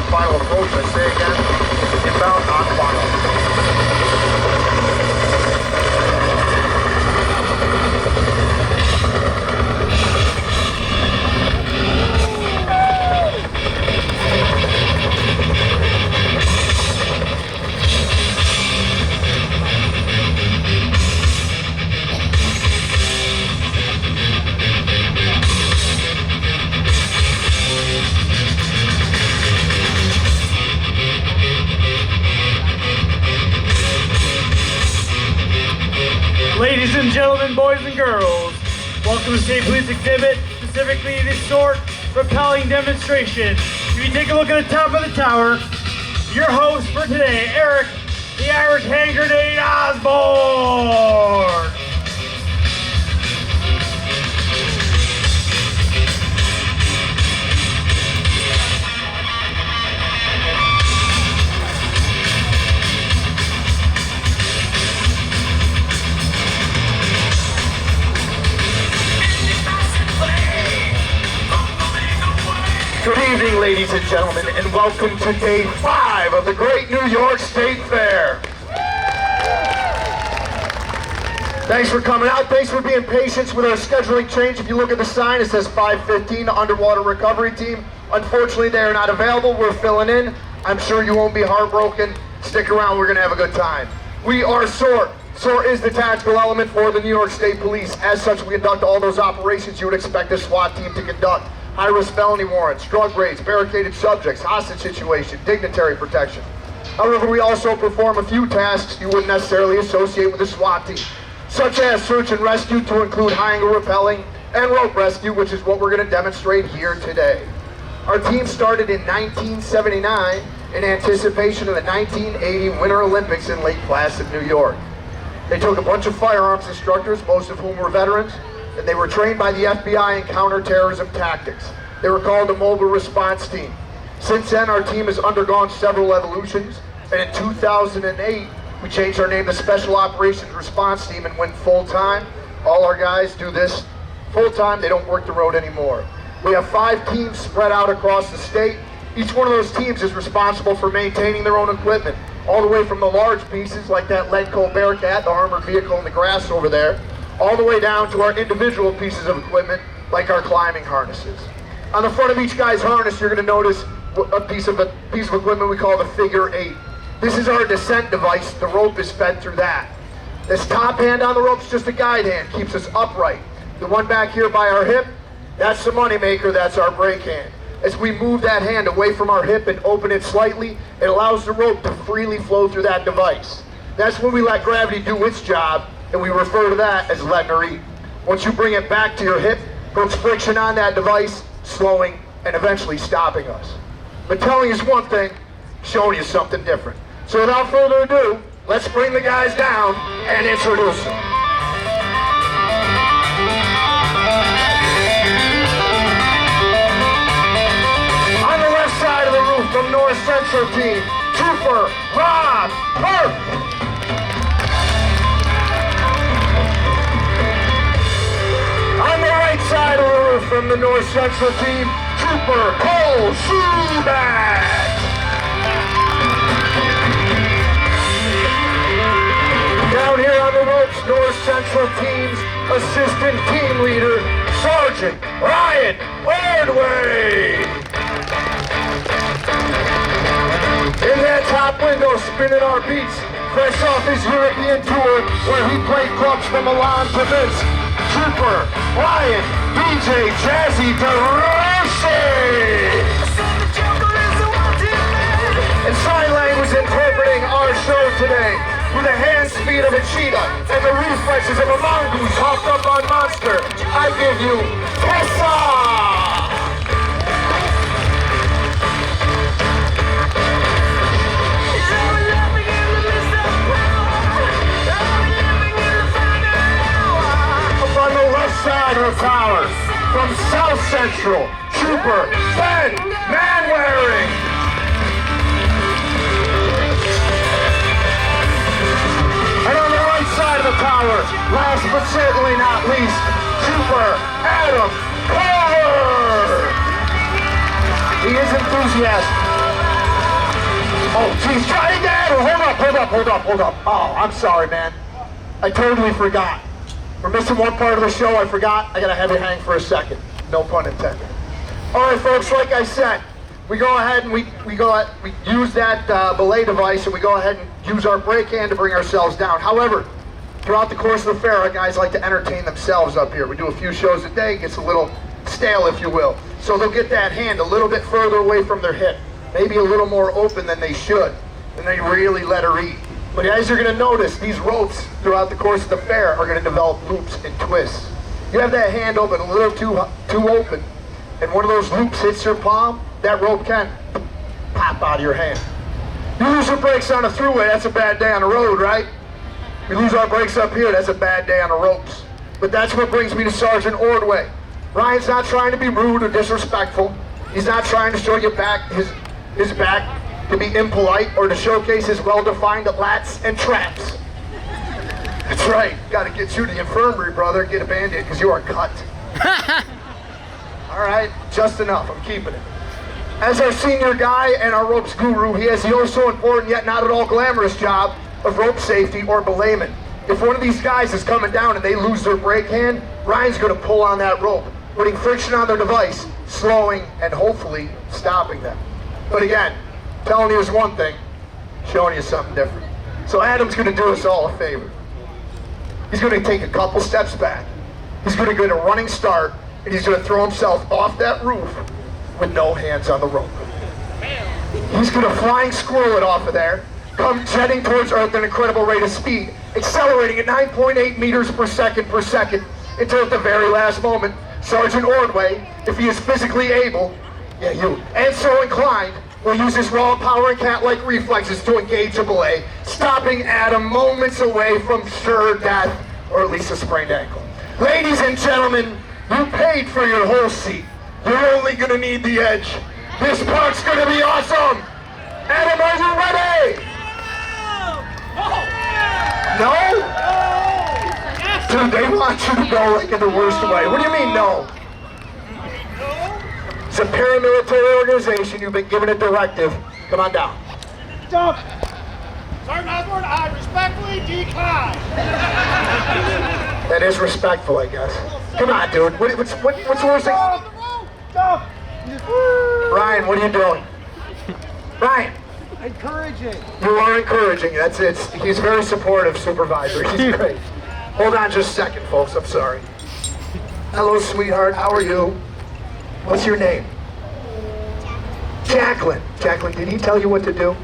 final approach. I say again, inbound, non-final. Ladies and gentlemen, boys and girls, welcome to State Police Exhibit, specifically the Sword Rappelling Demonstration. If you take a look at the top of the tower, your host for today, Eric, the Irish Hand Grenade Osborne. Good evening, ladies and gentlemen, and welcome to Day 5 of the Great New York State Fair. Thanks for coming out. Thanks for being patient with our scheduling change. If you look at the sign, it says 5:15, the Underwater Recovery Team. Unfortunately, they are not available. We're filling in. I'm sure you won't be heartbroken. Stick around. We're going to have a good time. We are SORT. SORT is the tactical element for the New York State Police. As such, we conduct all those operations you would expect a SWAT team to conduct. High-risk felony warrants, drug raids, barricaded subjects, hostage situation, dignitary protection. However, we also perform a few tasks you wouldn't necessarily associate with a SWAT team, such as search and rescue to include high angle rappelling and rope rescue, which is what we're going to demonstrate here today. Our team started in 1979 in anticipation of the 1980 Winter Olympics in Lake Placid, New York. They took a bunch of firearms instructors, most of whom were veterans, and they were trained by the FBI in counterterrorism tactics. They were called a mobile response team. Since then, our team has undergone several evolutions, and in 2008, we changed our name to Special Operations Response Team and went full-time. All our guys do this full-time. They don't work the road anymore. We have 5 teams spread out across the state. Each one of those teams is responsible for maintaining their own equipment, all the way from the large pieces like that Lenco Bearcat, the armored vehicle in the grass over there, all the way down to our individual pieces of equipment, like our climbing harnesses. On the front of each guy's harness, you're going to notice a piece of equipment we call the Figure 8. This is our descent device. The rope is fed through that. This top hand on the rope is just a guide hand, keeps us upright. The one back here by our hip, that's the money maker, that's our brake hand. As we move that hand away from our hip and open it slightly, it allows the rope to freely flow through that device. That's when we let gravity do its job, and we refer to that as letting her eat. Once you bring it back to your hip, puts friction on that device, slowing and eventually stopping us. But telling us one thing, showing you something different. So without further ado, let's bring the guys down and introduce them. On the left side of the roof from North Central Team, Trooper Rob Perk. On the right side of the roof from the North Central Team, Trooper Cole Schuback. Down here on the ropes, North Central Team's Assistant Team Leader, Sergeant Ryan Ordway. In that top window, spinning our beats, fresh off his European tour, where he played clubs from Milan to Minsk, Trooper Ryan DJ Jazzy DeRossi. And sign language interpreting our show today with the hand speed of a cheetah and the reflexes of a mongoose hopped up on Monster. I give you Tessa! On the left side of the tower, from South Central, Trooper Ben Manwaring. And on the right side of the tower, last but certainly not least, Trooper Adam Kohler. He is enthusiastic. Oh, geez, try again. Hold up. Oh, I'm sorry, man. I totally forgot. We're missing one part of the show. I forgot. I gotta have you hang for a second. No pun intended. All right, folks. Like I said, we go ahead and we use that belay device, and we go ahead and use our brake hand to bring ourselves down. However, throughout the course of the fair, our guys like to entertain themselves up here. We do a few shows a day. It gets a little stale, if you will. So they'll get that hand a little bit further away from their hip, maybe a little more open than they should, and they really let her eat. But as you're going to notice, these ropes throughout the course of the fair are going to develop loops and twists. You have that hand open a little too open, and one of those loops hits your palm, that rope can pop out of your hand. You lose your brakes on a thruway, that's a bad day on the road, right? We lose our brakes up here, that's a bad day on the ropes. But that's what brings me to Sergeant Ordway. Ryan's not trying to be rude or disrespectful. He's not trying to show you his back to be impolite or to showcase his well-defined lats and traps. That's right, gotta get you to the infirmary, brother, get a Band-Aid because you are cut. All right, just enough, I'm keeping it. As our senior guy and our ropes guru, he has the oh-so-important yet not at all glamorous job of rope safety or belayment. If one of these guys is coming down and they lose their brake hand, Ryan's going to pull on that rope, putting friction on their device, slowing and hopefully stopping them. But again, telling you is one thing, showing you something different. So Adam's going to do us all a favor. He's going to take a couple steps back. He's going to get a running start, and he's going to throw himself off that roof with no hands on the rope. He's going to flying squirrel it off of there, come jetting towards Earth at an incredible rate of speed, accelerating at 9.8 meters per second until at the very last moment, Sergeant Ordway, if he is physically able, and so inclined, will use his raw power and cat-like reflexes to engage a belay, stopping Adam moments away from sure death, or at least a sprained ankle. Ladies and gentlemen, you paid for your whole seat. You're only gonna need the edge. This part's gonna be awesome! Adam, are you ready? No? Dude, they want you to go like in the worst way. What do you mean, no? It's a paramilitary organization. You've been given a directive. Come on down. Jump! Sergeant Osborne, I respectfully decline. That is respectful, I guess. Come on, dude. What's the worst thing? Jump! Ryan, what are you doing? Ryan. Encouraging. You are encouraging. That's it. He's very supportive, Supervisor. He's great. Hold on just a second, folks. I'm sorry. Hello, sweetheart. How are you? What's your name? Jacqueline. Jacqueline, did he tell you what to do?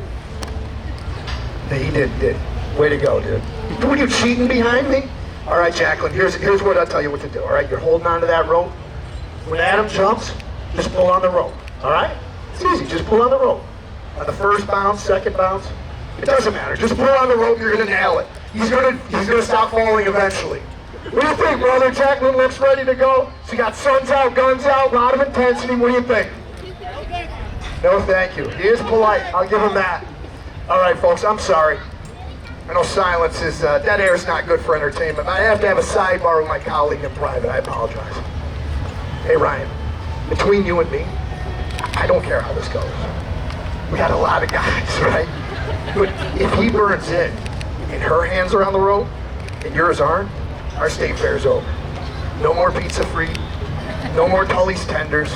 No, he did. Way to go, dude. Were you cheating behind me? All right, Jacqueline, here's what I'll tell you what to do, all right? You're holding on to that rope. When Adam jumps, just pull on the rope, all right? It's easy, just pull on the rope. On the first bounce, second bounce, it doesn't matter. Just pull on the rope, you're gonna nail it. He's gonna stop falling eventually. What do you think, brother? Jacqueline looks ready to go. She got suns out, guns out, a lot of intensity. What do you think? No, thank you. He is polite, I'll give him that. All right, folks, I'm sorry. I know silence is, dead air is not good for entertainment. I have to have a sidebar with my colleague in private. I apologize. Hey, Ryan, between you and me, I don't care how this goes. We got a lot of guys, right? But if he burns in and her hands are on the rope and yours aren't, our state fair's over. No more pizza free, no more Tully's tenders.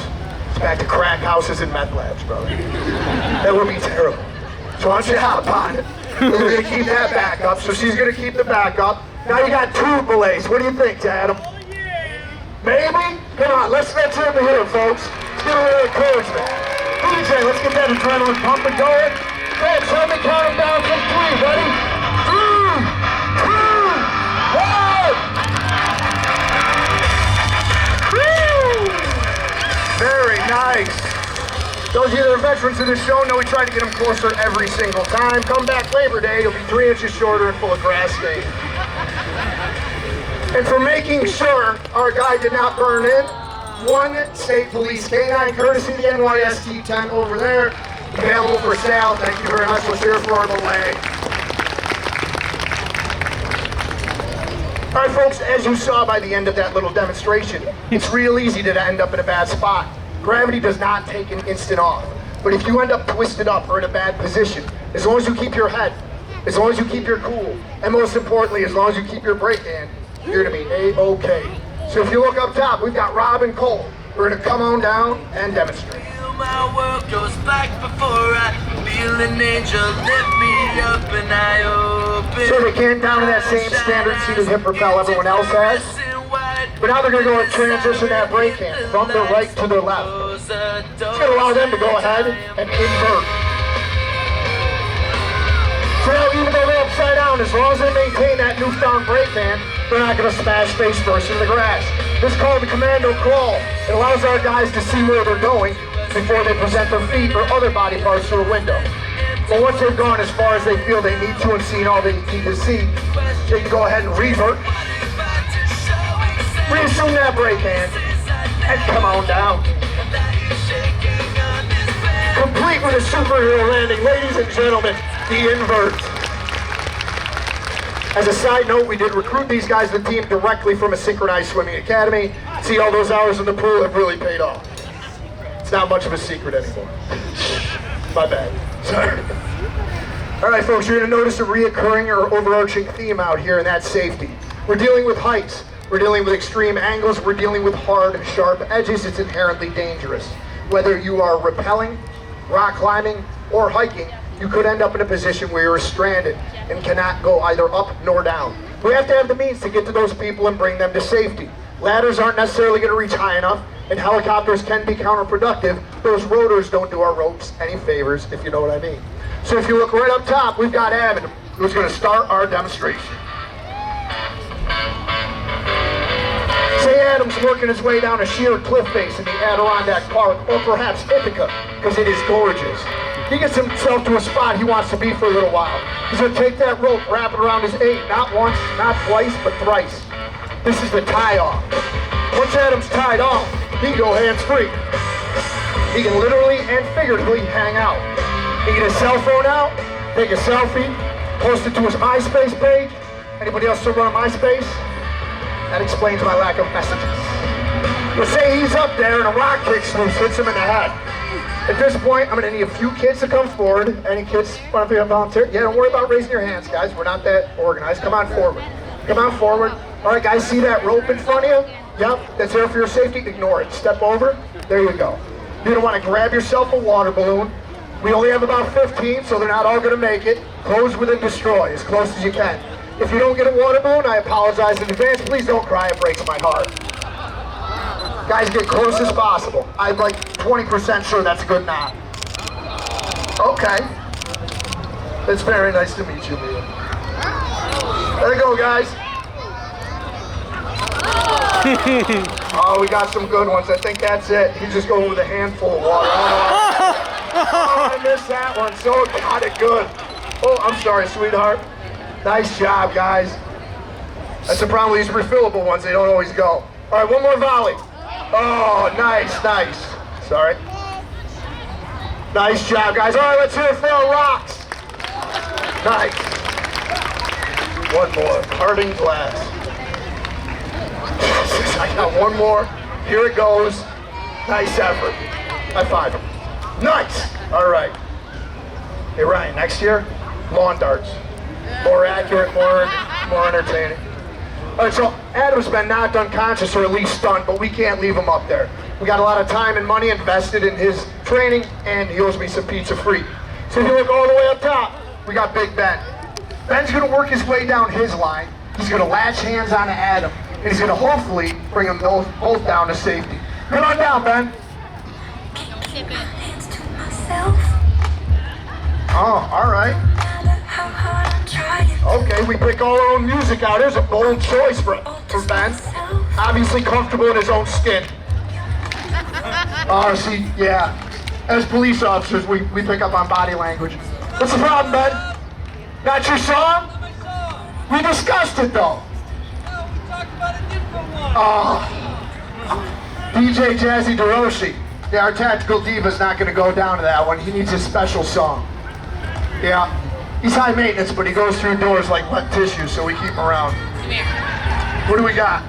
It's back to crack houses and meth labs, brother. That would be terrible. So why don't you hop on it? We're gonna keep that back up, so she's gonna keep the back up. Now you got two belays. What do you think, Adam? Maybe? Come on, let's hear it, folks. Let's get a little encouragement. DJ, let's get that adrenaline pumping going. Hey, tell me count them down from 3. Ready? 3, 2, 1. Woo! Very nice. Those of you that are veterans of this show know we try to get them closer every single time. Come back Labor Day, you'll be 3 inches shorter and full of grass stains. And for making sure our guy did not burn in, 1 state police canine, courtesy of the NYST tent over there, available for sale. Thank you very much. Let's hear it for our belay. All right, folks, as you saw by the end of that little demonstration, it's real easy to end up in a bad spot. Gravity does not take an instant off. But if you end up twisted up or in a bad position, as long as you keep your head, as long as you keep your cool, and most importantly, as long as you keep your brake hand, you're gonna be A-OK. So if you look up top, we've got Rob and Cole. We're gonna come on down and demonstrate. My world goes back before I feel an angel lift me up and I open. So they came down to that same standard seated hip propel everyone else has. But now they're going to go and transition that brake hand from their right to their left. It's going to allow them to go ahead and invert. So now even though they're upside down, as long as they maintain that newfound brake hand, they're not going to smash face first into the grass. This is called the commando crawl. It allows our guys to see where they're going before they present their feet or other body parts through a window. But once they've gone as far as they feel they need to and seen all they need to see, they can go ahead and revert, reassume that brake hand, and come on down. Complete with a superhero landing, ladies and gentlemen, the invert. As a side note, we did recruit these guys to the team directly from a synchronized swimming academy. See, all those hours in the pool have really paid off. It's not much of a secret anymore. My bad. Sorry. All right, folks, you're going to notice a reoccurring or overarching theme out here, and that's safety. We're dealing with heights. We're dealing with extreme angles. We're dealing with hard, sharp edges. It's inherently dangerous. Whether you are rappelling, rock climbing, or hiking, you could end up in a position where you're stranded and cannot go either up nor down. We have to have the means to get to those people and bring them to safety. Ladders aren't necessarily going to reach high enough, and helicopters can be counterproductive. Those rotors don't do our ropes any favors, if you know what I mean. So if you look right up top, we've got Adam, who's going to start our demonstration. Say Adam's working his way down a sheer cliff face in the Adirondack Park, or perhaps Ithaca, because it is gorgeous. He gets himself to a spot he wants to be for a little while. He's going to take that rope, wrap it around his 8, not once, not twice, but thrice. This is the tie-off. Once Adam's tied off, he can go hands-free. He can literally and figuratively hang out. He can get his cell phone out, take a selfie, post it to his MySpace page. Anybody else still run a MySpace? That explains my lack of messages. But say he's up there and a rock kicks loose, hits him in the head. At this point, I'm going to need a few kids to come forward. Any kids want to be a volunteer? Yeah, don't worry about raising your hands, guys. We're not that organized. Come on forward. Come on forward. All right, guys, see that rope in front of you? Yep, that's there for your safety. Ignore it. Step over. There you go. You're going to want to grab yourself a water balloon. We only have about 15, so they're not all going to make it. Close within destroy, as close as you can. If you don't get a water balloon, I apologize in advance. Please don't cry. It breaks my heart. Guys, get close as possible. I'm like 20% sure that's a good knot. Okay. It's very nice to meet you, Leah. There you go, guys. Oh, we got some good ones. I think that's it. You just go with a handful of water. Oh, I missed that one. So got it good. Oh, I'm sorry, sweetheart. Nice job, guys. That's the problem with these refillable ones. They don't always go. All right, one more volley. Oh, nice, nice. Sorry. Nice job, guys. All right, let's hear it for our rocks. Nice. One more. Parting glass. I got one more. Here it goes. Nice effort. High five. Nice. All right. Hey, Ryan, next year, lawn darts. More accurate, more entertaining. All right, so Adam's been knocked unconscious or at least stunned, but we can't leave him up there. We got a lot of time and money invested in his training, and he owes me some pizza free. So if you look all the way up top, we got Big Ben. Ben's going to work his way down his line. He's going to latch hands onto Adam, and he's going to hopefully bring them both down to safety. Come on down, Ben. Hands to myself. Oh, all right. Okay, we pick all our own music out. There's a bold choice for Ben. Obviously comfortable in his own skin. See, yeah. As police officers, we pick up on body language. What's the problem, Ben? Not your song? We discussed it, though. DJ Jazzy DeRoshi. Yeah, our tactical diva's not going to go down to that one. He needs a special song. Yeah. He's high maintenance, but he goes through doors like wet tissue, so we keep him around. What do we got?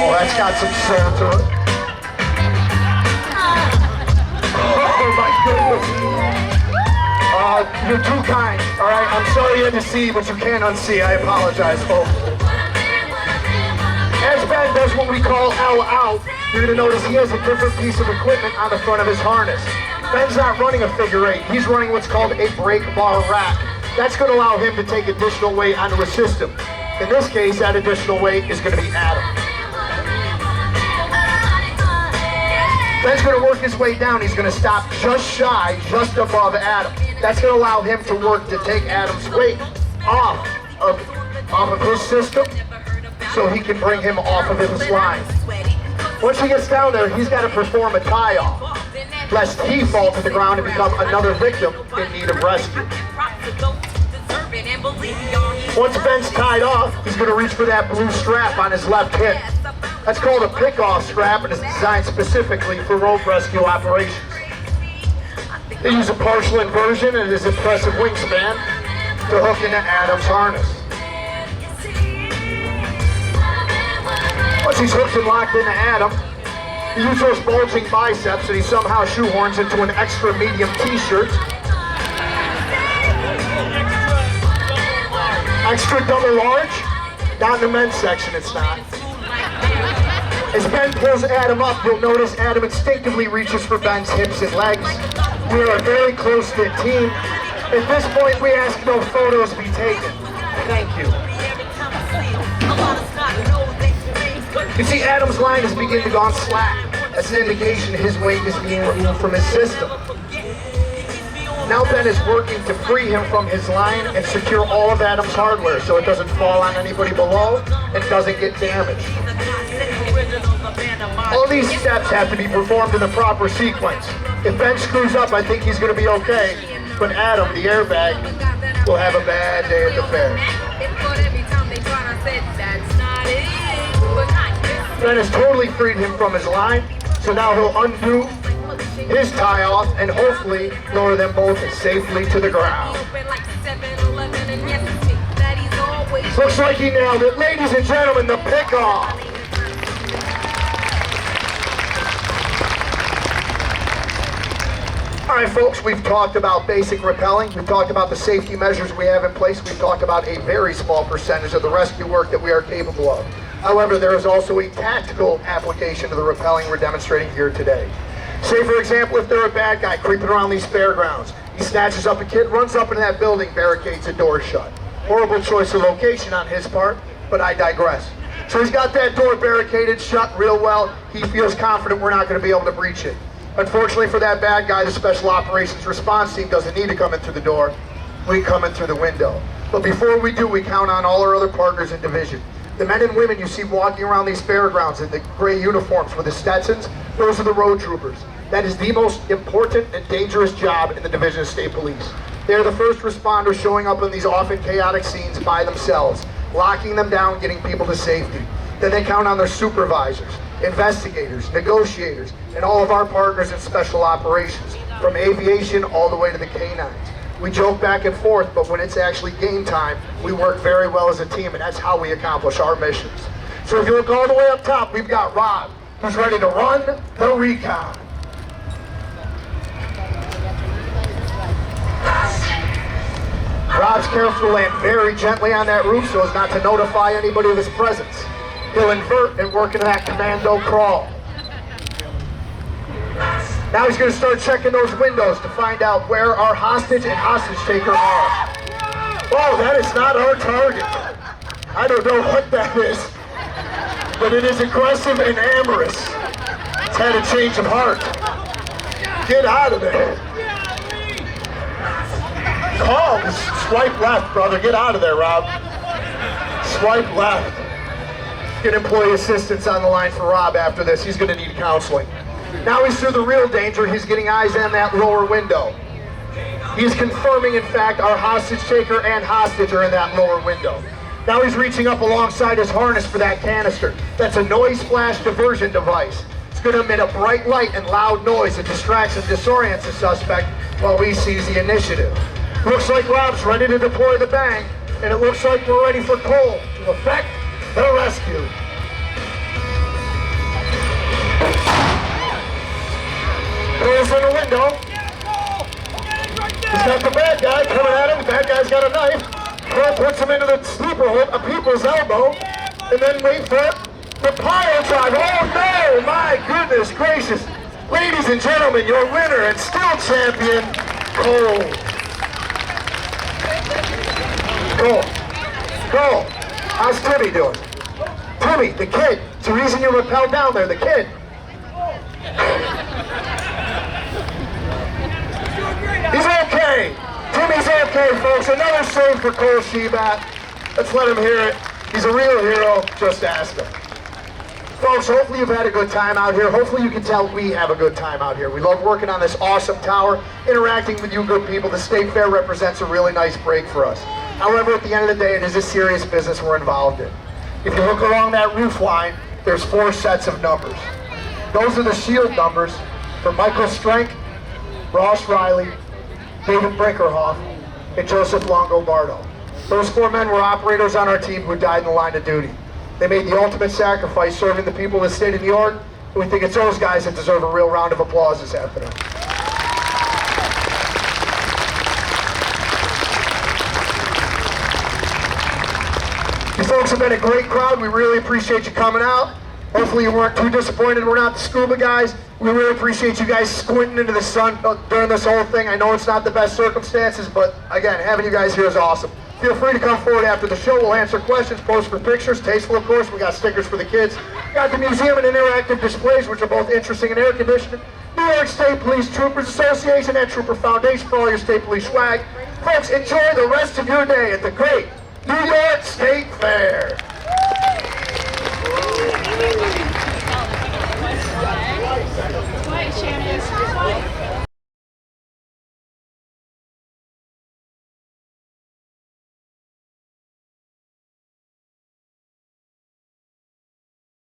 Oh, that's got some soul to it. You're too kind, all right? I'm sorry you had to see what you can't unsee. I apologize, folks. As Ben does what we call L out, you're gonna notice he has a different piece of equipment on the front of his harness. Ben's not running a figure eight. He's running what's called a brake bar rack. That's gonna allow him to take additional weight onto his system. In this case, that additional weight is gonna be Adam. Ben's gonna work his way down. He's gonna stop just shy, just above Adam. That's gonna allow him to work to take Adam's weight off of his system so he can bring him off of his line. Once he gets down there, he's gotta perform a tie-off, lest he fall to the ground and become another victim in need of rescue. Once Ben's tied off, he's gonna reach for that blue strap on his left hip. That's called a pick-off strap and is designed specifically for rope rescue operations. They use a partial inversion and his impressive wingspan to hook into Adam's harness. Once he's hooked and locked into Adam, he uses those bulging biceps and he somehow shoehorns into an extra medium t-shirt. Extra double large? Not in the men's section, it's not. As Ben pulls Adam up, you'll notice Adam instinctively reaches for Ben's hips and legs. We are a very close-knit team. At this point, we ask no photos be taken. Thank you. You see, Adam's line is beginning to go slack. That's an indication his weight is being removed from his system. Now Ben is working to free him from his line and secure all of Adam's hardware so it doesn't fall on anybody below and doesn't get damaged. All these steps have to be performed in the proper sequence. If Ben screws up, I think he's going to be okay, but Adam, the airbag, will have a bad day at the fair. Ben has totally freed him from his line, so now he'll undo his tie-off and hopefully lower them both safely to the ground. Looks like he nailed it. Ladies and gentlemen, the pick-off. All right, folks, we've talked about basic rappelling. We've talked about the safety measures we have in place. We've talked about a very small percentage of the rescue work that we are capable of. However, there is also a tactical application to the rappelling we're demonstrating here today. Say, for example, if they're a bad guy creeping around these fairgrounds, he snatches up a kid, runs up into that building, barricades the door shut. Horrible choice of location on his part, but I digress. So he's got that door barricaded shut real well. He feels confident we're not going to be able to breach it. Unfortunately for that bad guy, the Special Operations Response Team doesn't need to come in through the door. We come in through the window. But before we do, we count on all our other partners in division. The men and women you see walking around these fairgrounds in the gray uniforms with the Stetsons, those are the road troopers. That is the most important and dangerous job in the Division of State Police. They are the first responders showing up in these often chaotic scenes by themselves, locking them down, getting people to safety. Then they count on their supervisors, investigators, negotiators, and all of our partners in special operations, from aviation all the way to the canines. We joke back and forth, but when it's actually game time, we work very well as a team, and that's how we accomplish our missions. So if you look all the way up top, we've got Rob, who's ready to run the recon. Rob's careful to land very gently on that roof so as not to notify anybody of his presence. He'll invert and work into that commando crawl. Now he's going to start checking those windows to find out where our hostage and hostage taker are. Oh, that is not our target. I don't know what that is, but it is aggressive and amorous. It's had a change of heart. Get out of there. Oh, swipe left, brother. Get out of there, Rob. Swipe left. Get employee assistance on the line for Rob after this. He's going to need counseling. Now he's through the real danger. He's getting eyes on that lower window. He's confirming, in fact, our hostage taker and hostage are in that lower window. Now he's reaching up alongside his harness for that canister. That's a noise flash diversion device. It's going to emit a bright light and loud noise that distracts and disorients the suspect while he sees the initiative. Looks like Rob's ready to deploy the bang, and it looks like we're ready for Cole to effect the rescue. Cole's in the window. Get Cole! Get right there! He's got the bad guy coming at him. The bad guy's got a knife. Cole puts him into the sleeper hold, a people's elbow, and then wait for it. The pile drive. Oh no! My goodness gracious. Ladies and gentlemen, your winner and still champion, Cole. Cole, how's Timmy doing? Timmy, the kid. It's the reason you rappelled down there, the kid. He's okay. Timmy's okay, folks. Another save for Cole Shebat. Let's let him hear it. He's a real hero. Just ask him. Folks, hopefully you've had a good time out here. Hopefully you can tell we have a good time out here. We love working on this awesome tower, interacting with you good people. The State Fair represents a really nice break for us. However, at the end of the day, it is a serious business we're involved in. If you look along that roof line, there's 4 sets of numbers. Those are the shield numbers for Michael Strank, Ross Riley, David Brinkerhoff, and Joseph Longobardo. Those 4 men were operators on our team who died in the line of duty. They made the ultimate sacrifice serving the people of the state of New York, and we think it's those guys that deserve a real round of applause this afternoon. You folks have been a great crowd. We really appreciate you coming out. Hopefully you weren't too disappointed we're not the scuba guys. We really appreciate you guys squinting into the sun during this whole thing. I know it's not the best circumstances, but again, having you guys here is awesome. Feel free to come forward after the show. We'll answer questions, pose for pictures. Tasteful, of course. We got stickers for the kids. Got the museum and interactive displays, which are both interesting and air conditioned. New York State Police Troopers Association and Trooper Foundation for all your state police swag. Folks, enjoy the rest of your day at the great New York State Fair. Shannon.